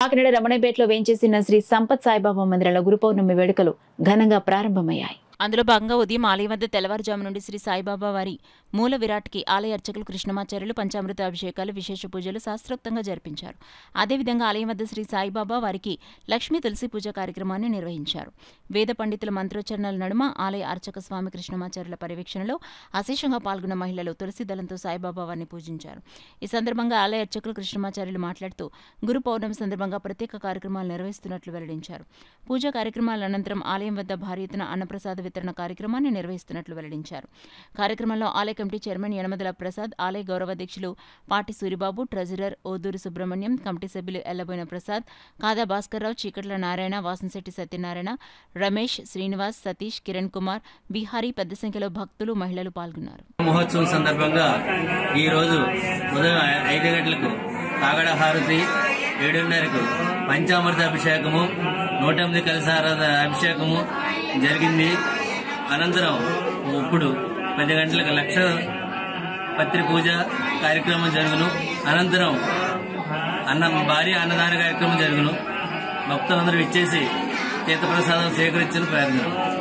కాకినాడ రమణపేటలో వేంచేసిన శ్రీ సంపత్ సాయిబాబా మందిరంలో గురు పౌర్ణమి వేడుకలు ఘనంగా ప్రారంభమయ్యాయి. అందులో భాగంగా ఉదయం ఆలయం వద్ద తెల్లవారుజాము నుండి శ్రీ సాయిబాబా వారి మూల విరాట్కి ఆలయ అర్చకులు కృష్ణమాచార్యులు పంచామృత అభిషేకాలు, విశేష పూజలు శాస్త్రోక్తంగా జరిపించారు. అదేవిధంగా ఆలయం వద్ద శ్రీ సాయిబాబా వారికి లక్ష్మీ తులసి పూజ కార్యక్రమాన్ని నిర్వహించారు. వేద పండితుల మంత్రోచ్చరణల నడుమ ఆలయ అర్చక స్వామి కృష్ణమాచార్యుల పర్యవేక్షణలో అశేషంగా పాల్గొన్న మహిళలు తులసి దళంతో సాయిబాబా వారిని పూజించారు. ఈ సందర్భంగా ఆలయ అర్చకులు కృష్ణమాచార్యులు మాట్లాడుతూ గురు పౌర్ణమి సందర్భంగా ప్రత్యేక కార్యక్రమాలు నిర్వహిస్తున్నట్లు వెల్లడించారు. పూజా కార్యక్రమాల అనంతరం ఆలయం వద్ద భారీ ఎత్తున అన్నప్రసాద వితరణ కార్యక్రమాన్ని నిర్వహిస్తున్నట్లు వెల్లడించారు. కార్యక్రమంలో ఆలయ కమిటీ చైర్మన్ యనమదల ప్రసాద్, ఆలయ గౌరవాధ్యక్షులు పాటి సూరిబాబు, ట్రెజరర్ ఓదూరి సుబ్రహ్మణ్యం, కమిటీ సభ్యులు ఎల్లబోయిన ప్రసాద్, కాదా భాస్కర్రావు, చీకట్ల నారాయణ, వాసంశెట్టి సత్యనారాయణ, రమేష్, శ్రీనివాస్, సతీష్, కిరణ్ కుమార్, బిహారీ పెద్ద సంఖ్యలో భక్తులు, మహిళలు పాల్గొన్నారు. మహోత్సవం సందర్భంగా ఈ రోజు ఉదయం 5 గంటలకు కాగడ హారతి, 7:30కు పంచామృత అభిషేకము, 108 కలశారాధ అభిషేకము జరిగింది. అనంతరం ఇప్పుడు 10 గంటలకు లక్ష పత్రి పూజ కార్యక్రమం జరుగును. అనంతరం భారీ అన్నదాన కార్యక్రమం జరుగును. భక్తులందరూ ఇచ్చేసి తీర్థప్రసాదం స్వీకరించిన ప్రయత్నం.